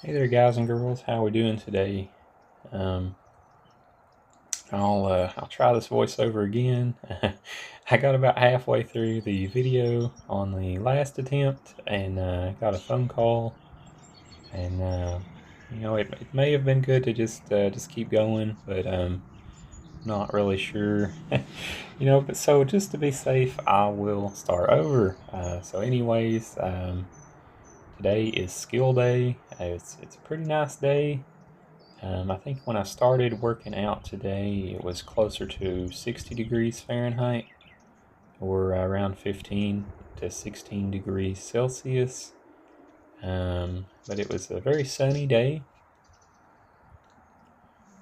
Hey there, guys and girls. How we doing today? Um, I'll try this voiceover again. I got about halfway through the video on the last attempt and got a phone call, and it may have been good to just keep going, but not really sure. But so just to be safe, I will start over. Today is skill day. It's a pretty nice day. I think when I started working out today, it was closer to 60 degrees Fahrenheit, or around 15 to 16 degrees Celsius. But it was a very sunny day,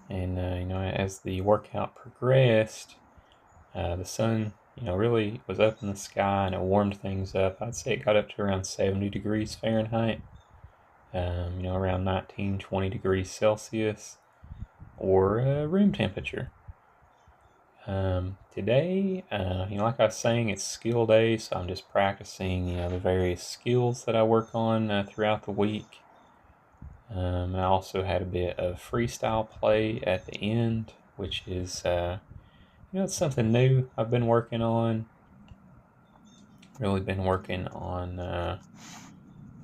and as the workout progressed, the sun really was up in the sky, and it warmed things up. I'd say it got up to around 70 degrees Fahrenheit, around 19, 20 degrees Celsius, or room temperature. Today, like I was saying, it's skill day, so I'm just practicing, the various skills that I work on throughout the week. I also had a bit of freestyle play at the end, which is, it's something new I've been working on. Really been working on,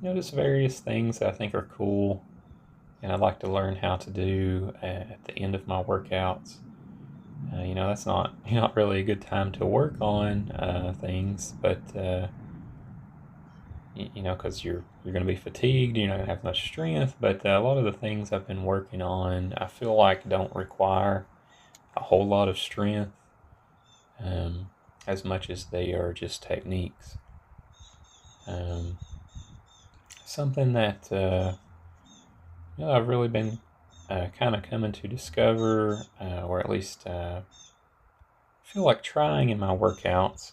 just various things that I think are cool, and I'd like to learn how to do at the end of my workouts. That's not really a good time to work on things, but because you're going to be fatigued, you're not going to have much strength. But a lot of the things I've been working on, I feel like don't require a whole lot of strength, as much as they are just techniques. Something that I've really been kind of coming to discover, or at least feel like trying in my workouts,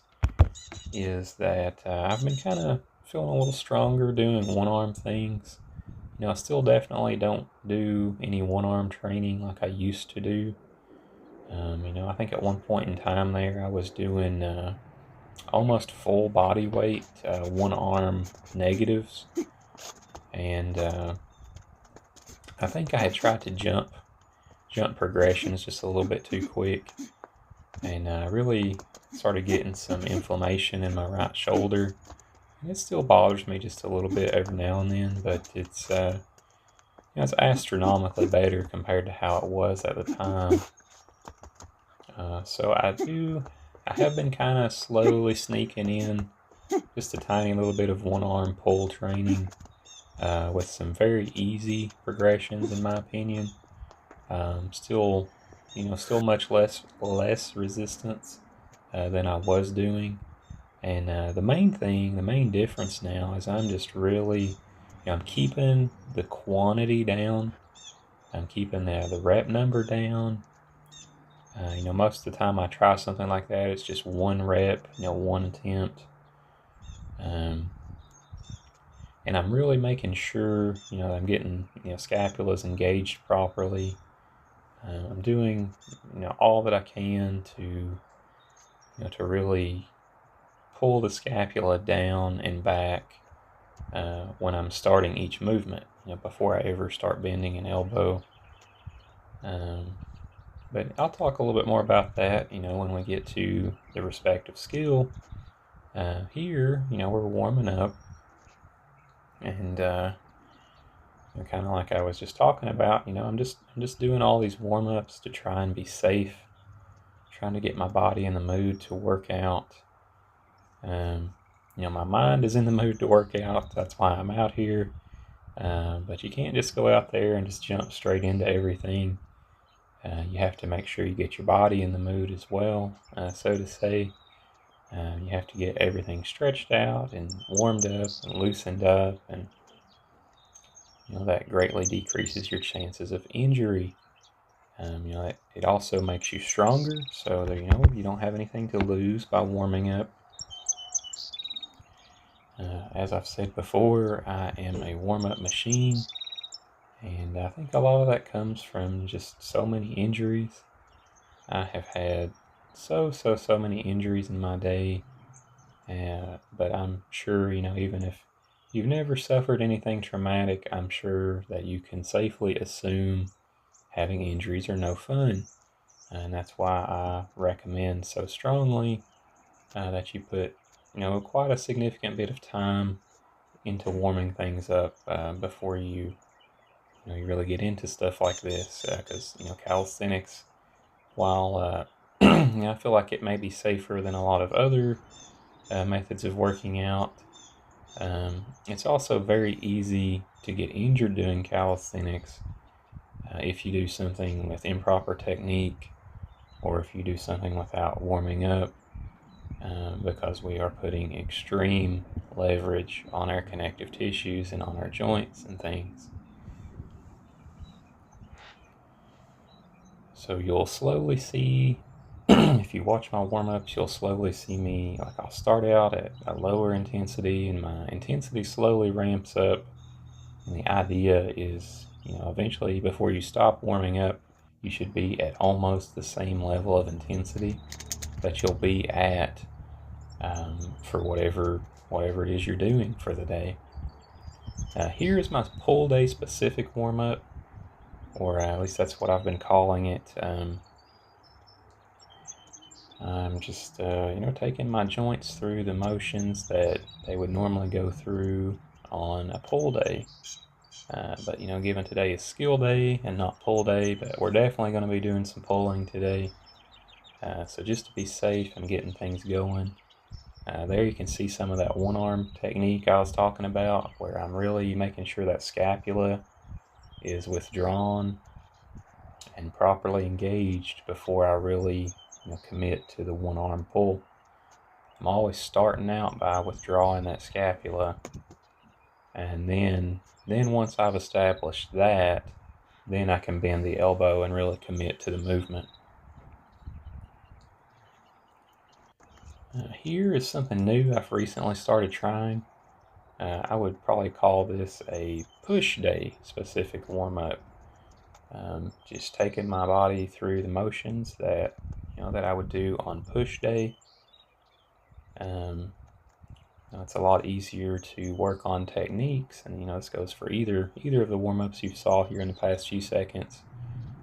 is that I've been kind of feeling a little stronger doing one-arm things. I still definitely don't do any one-arm training like I used to do. I think at one point in time there I was doing almost full body weight one-arm negatives, and I think I had tried to jump progressions just a little bit too quick, and really started getting some inflammation in my right shoulder. And it still bothers me just a little bit every now and then, but it's astronomically better compared to how it was at the time. So I have been kind of slowly sneaking in just a tiny little bit of one-arm pull training, with some very easy progressions, in my opinion. Still much less resistance than I was doing. And the main difference now is I'm just really, I'm keeping the quantity down. I'm keeping the rep number down. Most of the time I try something like that, it's just one rep, one attempt. And I'm really making sure, I'm getting, scapulas engaged properly. I'm doing, all that I can to really pull the scapula down and back when I'm starting each movement, before I ever start bending an elbow. But I'll talk a little bit more about that, when we get to the respective skill. Here, we're warming up, and kind of like I was just talking about, I'm just doing all these warm-ups to try and be safe, trying to get my body in the mood to work out. My mind is in the mood to work out. That's why I'm out here. But you can't just go out there and just jump straight into everything. You have to make sure you get your body in the mood as well, so to say. You have to get everything stretched out and warmed up and loosened up, and that greatly decreases your chances of injury. It also makes you stronger, so that you don't have anything to lose by warming up. As I've said before, I am a warm-up machine, and I think a lot of that comes from just so many injuries. I have had so many injuries in my day, but I'm sure, even if you've never suffered anything traumatic, I'm sure that you can safely assume having injuries are no fun. And that's why I recommend so strongly that you put, quite a significant bit of time into warming things up before you really get into stuff like this. Because calisthenics, while I feel like it may be safer than a lot of other methods of working out, it's also very easy to get injured doing calisthenics if you do something with improper technique, or if you do something without warming up, because we are putting extreme leverage on our connective tissues and on our joints and things. So you'll slowly see, if you watch my warm-ups, you'll slowly see me, like I'll start out at a lower intensity and my intensity slowly ramps up. And the idea is, eventually before you stop warming up, you should be at almost the same level of intensity that you'll be at for whatever it is you're doing for the day. Here is my pull day specific warm-up, or at least that's what I've been calling it. I'm just, taking my joints through the motions that they would normally go through on a pull day. But, given today is skill day and not pull day, but we're definitely going to be doing some pulling today. So just to be safe and getting things going. There you can see some of that one-arm technique I was talking about, where I'm really making sure that scapula is withdrawn and properly engaged before I really commit to the one-arm pull. I'm always starting out by withdrawing that scapula, and then once I've established that, then I can bend the elbow and really commit to the movement. Here is something new I've recently started trying. I would probably call this a push day specific warm-up. Just taking my body through the motions that I would do on push day. It's a lot easier to work on techniques, and this goes for either of the warm-ups you saw here in the past few seconds.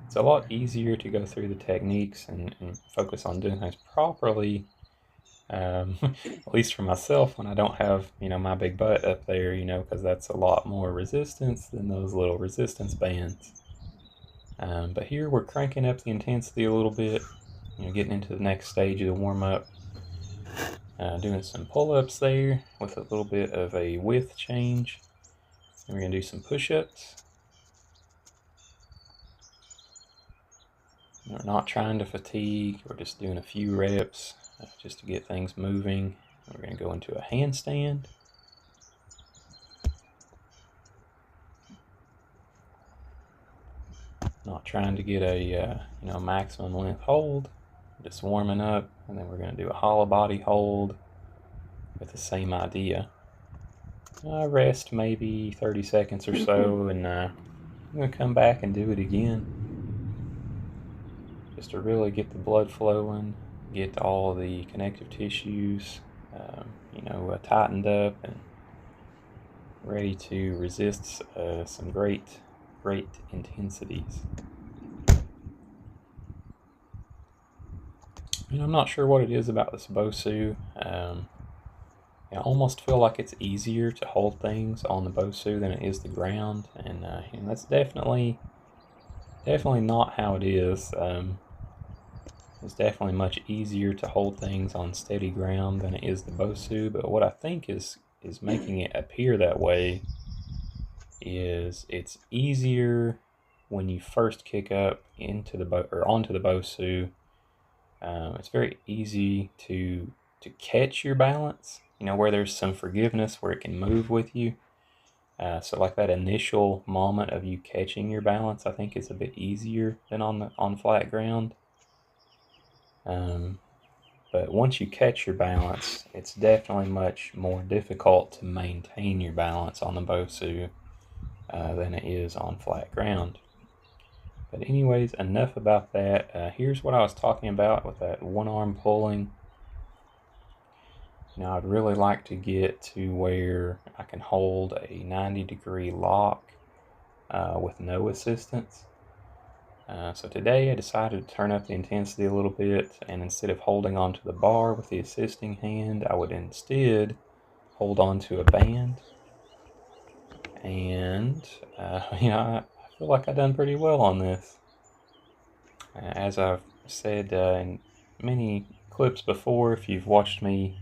It's a lot easier to go through the techniques and focus on doing things properly. At least for myself, when I don't have my big butt up there, because that's a lot more resistance than those little resistance bands. But here we're cranking up the intensity a little bit, getting into the next stage of the warm-up. Doing some pull-ups there with a little bit of a width change. And we're going to do some push-ups. We're not trying to fatigue, we're just doing a few reps just to get things moving. We're going to go into a handstand. Not trying to get a maximum length hold, just warming up, and then we're going to do a hollow body hold with the same idea. Rest maybe 30 seconds or so, and I'm going to come back and do it again, just to really get the blood flowing, get all the connective tissues tightened up and ready to resist some great intensities. I'm not sure what it is about this Bosu. I almost feel like it's easier to hold things on the Bosu than it is the ground, and that's definitely not how it is. It's definitely much easier to hold things on steady ground than it is the Bosu, but what I think is making it appear that way is it's easier when you first kick up onto the Bosu. It's very easy to catch your balance, where there's some forgiveness, where it can move with you. So like that initial moment of you catching your balance, I think is a bit easier than on flat ground. But once you catch your balance, it's definitely much more difficult to maintain your balance on the Bosu than it is on flat ground. But anyways, enough about that. Here's what I was talking about with that one arm pulling. I'd really like to get to where I can hold a 90-degree lock with no assistance. So today I decided to turn up the intensity a little bit, and instead of holding onto the bar with the assisting hand, I would instead hold onto a band. And, I feel like I've done pretty well on this. As I've said in many clips before, if you've watched me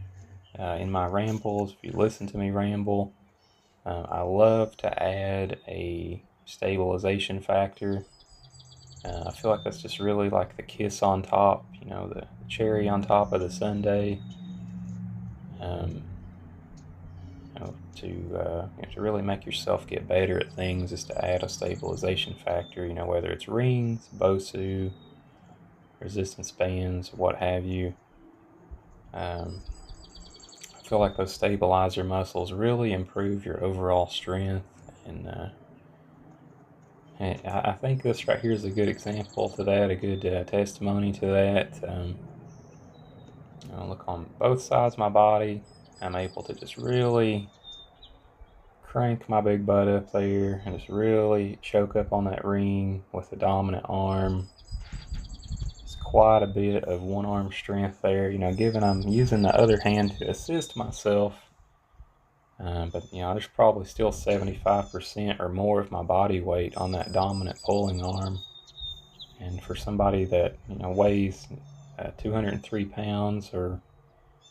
in my rambles, if you listen to me ramble, I love to add a stabilization factor. I feel like that's just really like the kiss on top, the cherry on top of the sundae. To really make yourself get better at things is to add a stabilization factor, whether it's rings, BOSU, resistance bands, what have you. I feel like those stabilizer muscles really improve your overall strength, and I think this right here is a good example to that, a good testimony to that. Look on both sides of my body, I'm able to just really crank my big butt up there and just really choke up on that ring with the dominant arm. It's quite a bit of one arm strength there, given I'm using the other hand to assist myself. But there's probably still 75% or more of my body weight on that dominant pulling arm. And for somebody that weighs 203 pounds or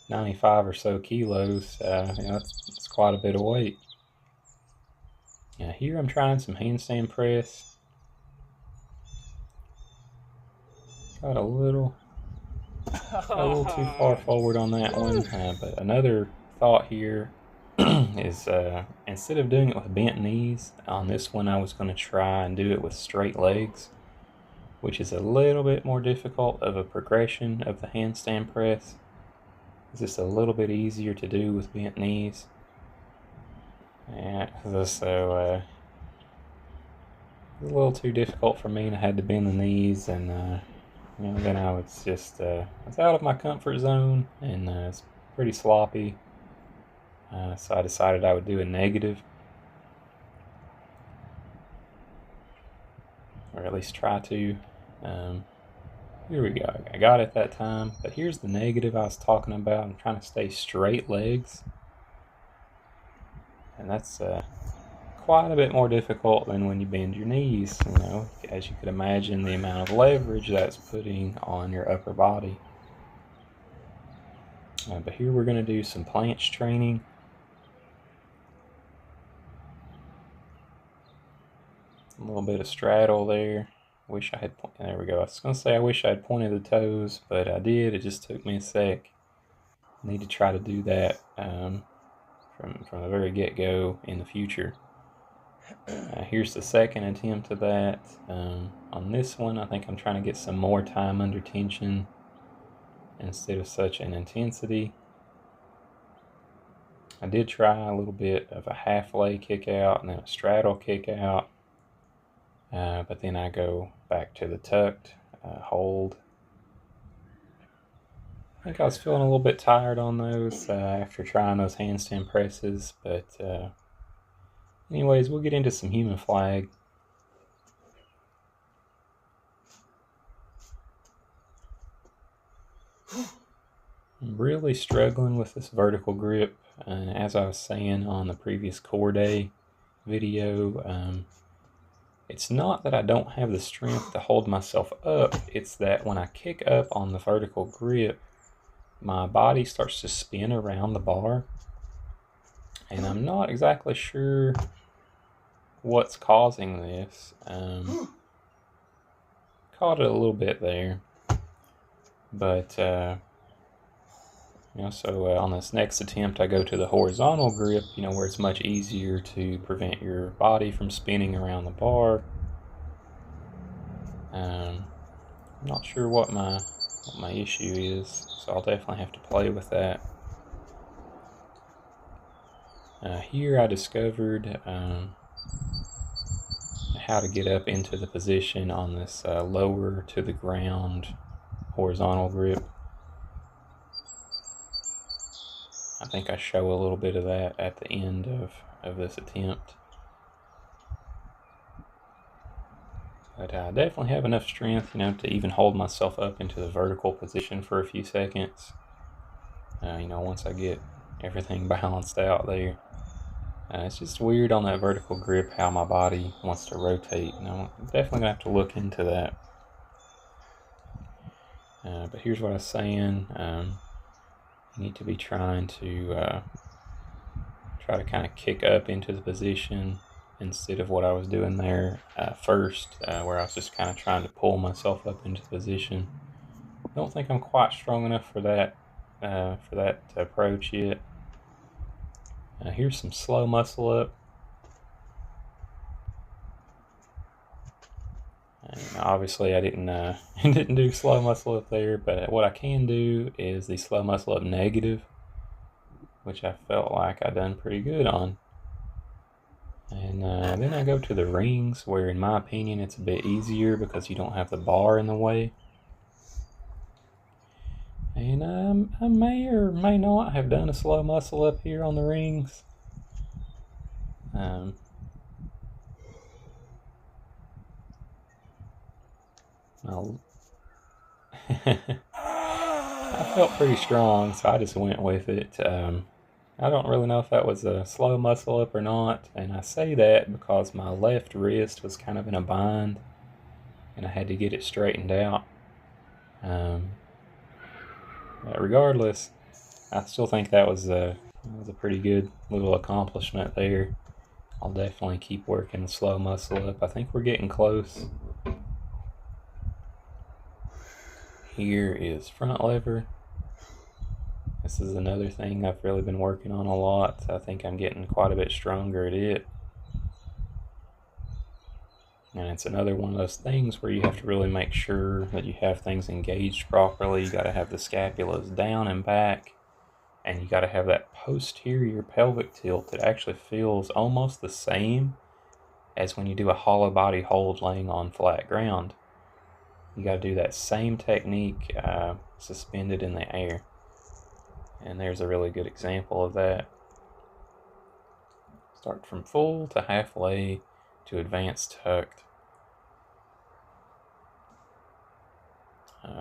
95 or so kilos, that's quite a bit of weight. Now here I'm trying some handstand press. Got a little too far forward on that one, but another thought here is instead of doing it with bent knees, on this one I was going to try and do it with straight legs, which is a little bit more difficult of a progression of the handstand press. It's just a little bit easier to do with bent knees. And so it was a little too difficult for me, and I had to bend the knees, and then I was just it's out of my comfort zone, and it's pretty sloppy. So I decided I would do a negative, or at least try to. Here we go. I got it that time, but here's the negative I was talking about. I'm trying to stay straight legs, and that's quite a bit more difficult than when you bend your knees. As you could imagine, the amount of leverage that's putting on your upper body. But here we're going to do some planche training. A little bit of straddle there. There we go. I was going to say I wish I had pointed the toes, but I did. It just took me a sec. I need to try to do that from the very get-go in the future. Here's the second attempt of that. On this one, I think I'm trying to get some more time under tension instead of such an intensity. I did try a little bit of a half lay kick out and then a straddle kick out. But then I go back to the tucked hold. I think I was feeling a little bit tired on those after trying those handstand presses, but anyways, we'll get into some human flag. I'm really struggling with this vertical grip, and as I was saying on the previous core day video, it's not that I don't have the strength to hold myself up, it's that when I kick up on the vertical grip, my body starts to spin around the bar, and I'm not exactly sure what's causing this. Caught it a little bit there, but so on this next attempt I go to the horizontal grip, where it's much easier to prevent your body from spinning around the bar. I'm not sure what my issue is, so I'll definitely have to play with that. Here I discovered how to get up into the position on this lower to the ground horizontal grip. think I show a little bit of that at the end of this attempt. But I definitely have enough strength, to even hold myself up into the vertical position for a few seconds. Once I get everything balanced out there. It's just weird on that vertical grip how my body wants to rotate. I'm definitely gonna have to look into that. But here's what I was saying. You need to be trying to try to kind of kick up into the position instead of what I was doing there first, where I was just kind of trying to pull myself up into position. I don't think I'm quite strong enough for that approach yet. Here's some slow muscle up. Obviously, I didn't didn't do slow muscle up there, but what I can do is the slow muscle up negative, which I felt like I done pretty good on. And then I go to the rings, where in my opinion it's a bit easier because you don't have the bar in the way. And I may or may not have done a slow muscle up here on the rings. I felt pretty strong, so I just went with it. I don't really know if that was a slow muscle up or not, and I say that because my left wrist was kind of in a bind, and I had to get it straightened out. Regardless, I still think that was a pretty good little accomplishment there. I'll definitely keep working the slow muscle up. I think we're getting close. Here is front lever. This is another thing I've really been working on a lot. I think I'm getting quite a bit stronger at it. And it's another one of those things where you have to really make sure that you have things engaged properly. You got to have the scapulas down and back, and you got to have that posterior pelvic tilt that actually feels almost the same as when you do a hollow body hold laying on flat ground. You got to do that same technique suspended in the air. And there's a really good example of that. Start from full to halfway to advanced tucked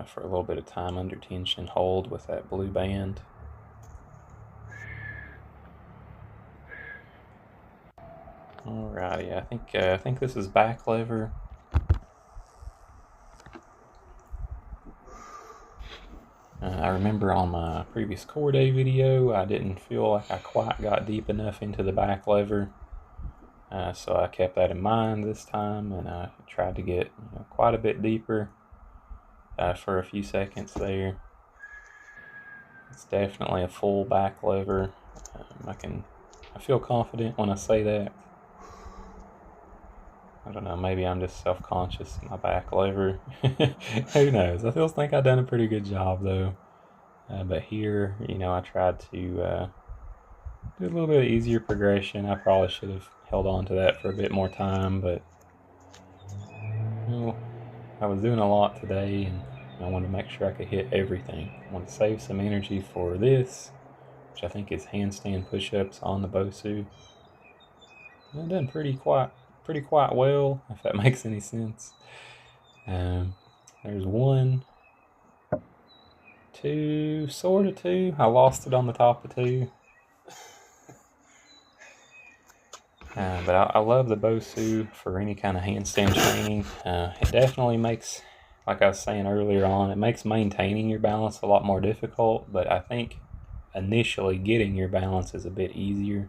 for a little bit of time under tension. Hold with that blue band. Alrighty, I think this is back lever. I remember on my previous core day video, I didn't feel like I quite got deep enough into the back lever. So I kept that in mind this time, and I tried to get quite a bit deeper for a few seconds there. It's definitely a full back lever. I feel confident when I say that. I don't know, maybe I'm just self-conscious in my back lever. Who knows? I still think I've done a pretty good job though. But here, I tried to do a little bit of easier progression. I probably should have held on to that for a bit more time, but I was doing a lot today, and I wanted to make sure I could hit everything. I want to save some energy for this, which I think is handstand push-ups on the Bosu. I've done pretty quite well, if that makes any sense. There's one, two, sort of two. I lost it on the top of two. But I love the Bosu for any kind of handstand training. It definitely makes, like I was saying earlier on, it makes maintaining your balance a lot more difficult, but I think initially getting your balance is a bit easier.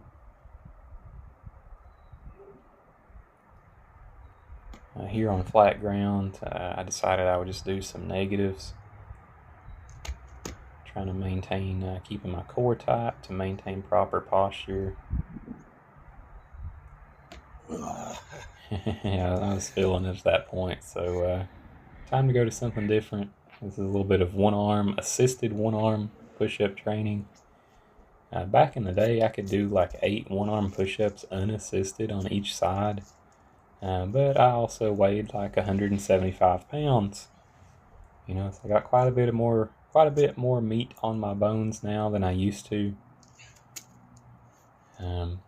Here on flat ground, I decided I would just do some negatives. Trying to maintain, keeping my core tight to maintain proper posture. Yeah, I was feeling it at that point, so time to go to something different. This is a little bit of assisted one-arm push-up training. Back in the day, I could do like 8 one-arm push-ups unassisted on each side. But I also weighed like 175 pounds. So I got quite a bit more meat on my bones now than I used to. I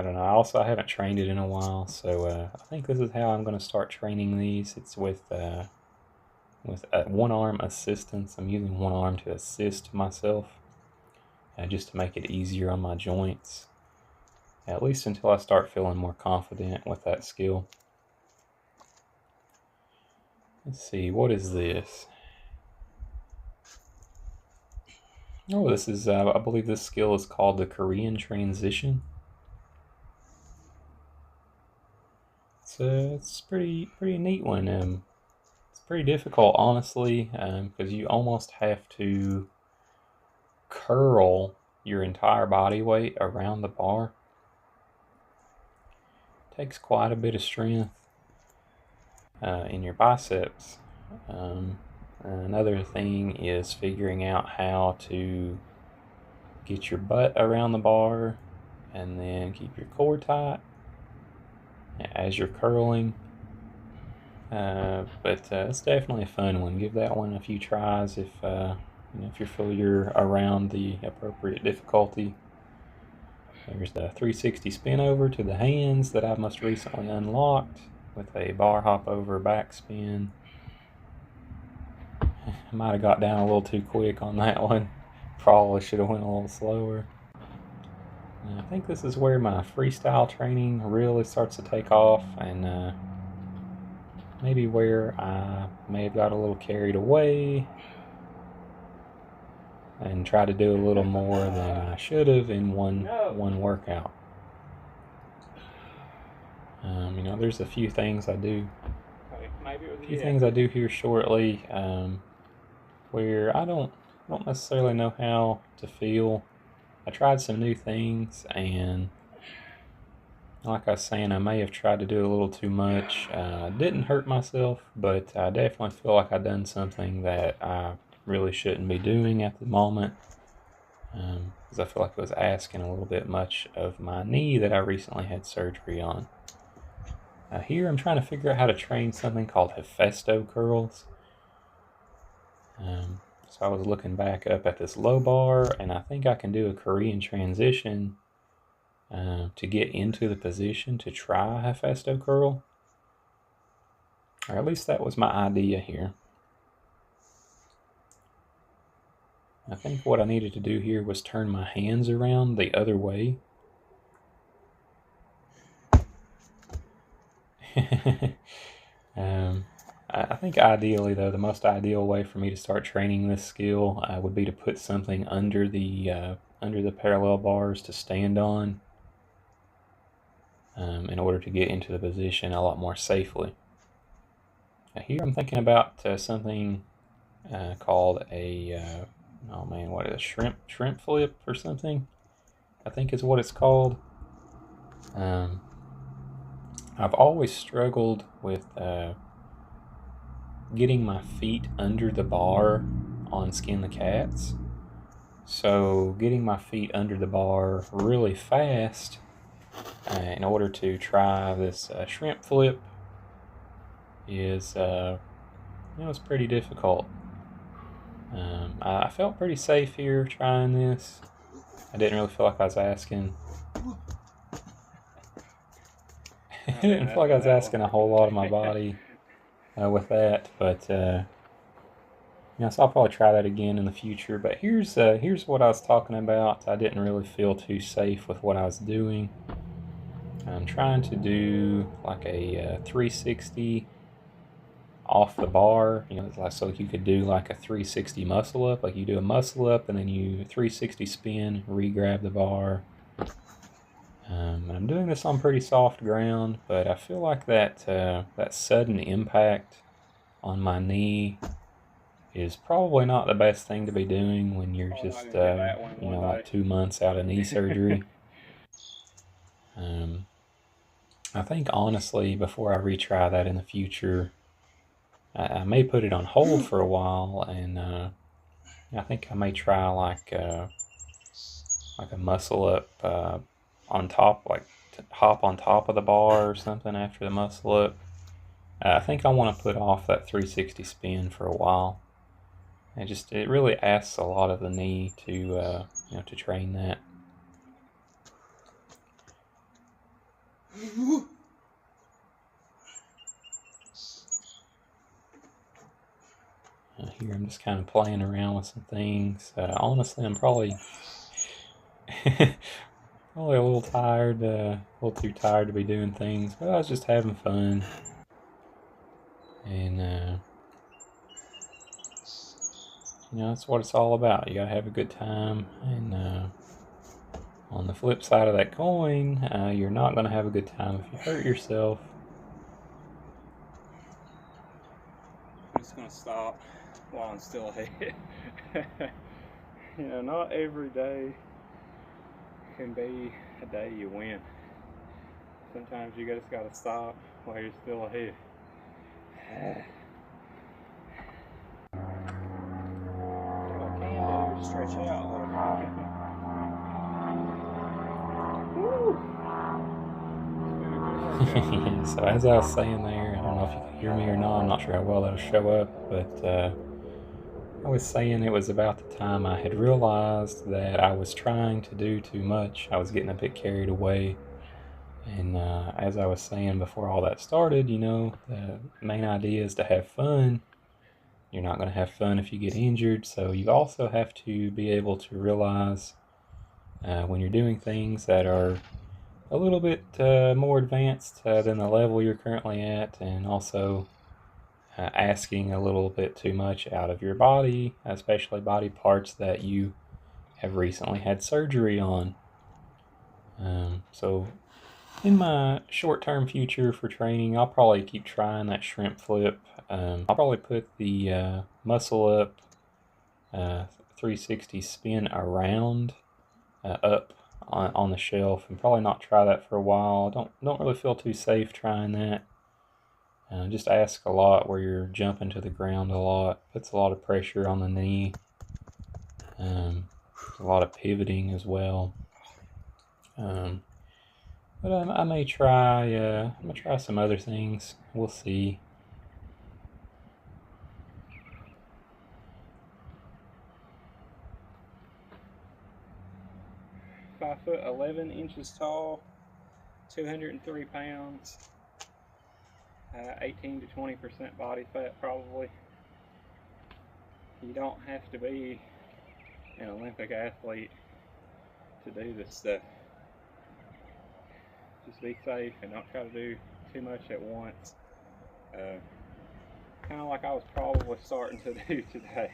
don't know. Also, I haven't trained it in a while, so I think this is how I'm going to start training these. It's with one arm assistance. I'm using one arm to assist myself, just to make it easier on my joints. At least until I start feeling more confident with that skill. Let's see, what is this? Oh, this is, I believe this skill is called the Korean transition. It's pretty neat one. It's pretty difficult, honestly, because you almost have to curl your entire body weight around the bar. It takes quite a bit of strength in your biceps. Another thing is figuring out how to get your butt around the bar and then keep your core tight as you're curling. But it's definitely a fun one. Give that one a few tries if you feel you're around the appropriate difficulty. There's the 360 spin over to the hands that I've most recently unlocked with a bar hop over backspin. I might have got down a little too quick on that one. Probably should have went a little slower. And I think this is where my freestyle training really starts to take off, and maybe where I may have got a little carried away and tried to do a little more than I should have in one workout. There's a few things I do. Here shortly where I don't necessarily know how to feel. I tried some new things, and like I was saying, I may have tried to do a little too much. Didn't hurt myself, but I definitely feel like I've done something that I really shouldn't be doing at the moment, because I feel like I was asking a little bit much of my knee that I recently had surgery on. Here I'm trying to figure out how to train something called Hephaesto curls. So I was looking back up at this low bar, and I think I can do a Korean transition to get into the position to try a Hephaesto curl. Or at least that was my idea here. I think what I needed to do here was turn my hands around the other way. I think ideally, though, the most ideal way for me to start training this skill would be to put something under the parallel bars to stand on, in order to get into the position a lot more safely. Here I'm thinking about something called a shrimp flip or something, I think is what it's called. I've always struggled with getting my feet under the bar on Skin the Cats. So getting my feet under the bar really fast in order to try this shrimp flip is it's pretty difficult. I felt pretty safe here trying this. I didn't really feel like I was asking. I didn't feel like I was asking a whole lot of my body with that, but so I'll probably try that again in the future. But here's what I was talking about. I didn't really feel too safe with what I was doing. I'm trying to do like a 360 off the bar. It's like, so you could do like a 360 muscle up. Like you do a muscle up and then you 360 spin, re-grab the bar. And I'm doing this on pretty soft ground, but I feel like that sudden impact on my knee is probably not the best thing to be doing when you're just like 2 months out of knee surgery. I think honestly, before I retry that in the future, I may put it on hold for a while, and I think I may try like a muscle up on top, like to hop on top of the bar or something after the muscle up. I think I want to put off that 360 spin for a while. It really asks a lot of the knee to train that. Here I'm just kind of playing around with some things. Honestly, I'm probably probably a little tired, a little too tired to be doing things, but I was just having fun. And, you know, that's what it's all about. You gotta have a good time. And on the flip side of that coin, you're not gonna have a good time if you hurt yourself. I'm just gonna stop while I'm still ahead. You know, not every day can be a day you win. Sometimes you just gotta stop while you're still ahead. What I can do is stretch out a little bit. So as I was saying there, I don't know if you can hear me or not, I'm not sure how well that'll show up, but I was saying it was about the time I had realized that I was trying to do too much. I was getting a bit carried away. And as I was saying before all that started, you know, the main idea is to have fun. You're not going to have fun if you get injured, so you also have to be able to realize when you're doing things that are a little bit more advanced than the level you're currently at, and also asking a little bit too much out of your body, especially body parts that you have recently had surgery on. So in my short-term future for training, I'll probably keep trying that shrimp flip. I'll probably put the muscle up 360 spin around up on the shelf, and probably not try that for a while. Don't really feel too safe trying that. Just ask a lot where you're jumping to the ground a lot. Puts a lot of pressure on the knee. A lot of pivoting as well. But I may try. I'm gonna try some other things. We'll see. 5'11" tall, 203 pounds, 18 to 20% body fat probably. You don't have to be an Olympic athlete to do this stuff. Just be safe and don't try to do too much at once. Kind of like I was probably starting to do today.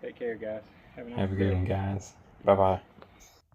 Take care, guys. Have a good one, guys. Bye-bye.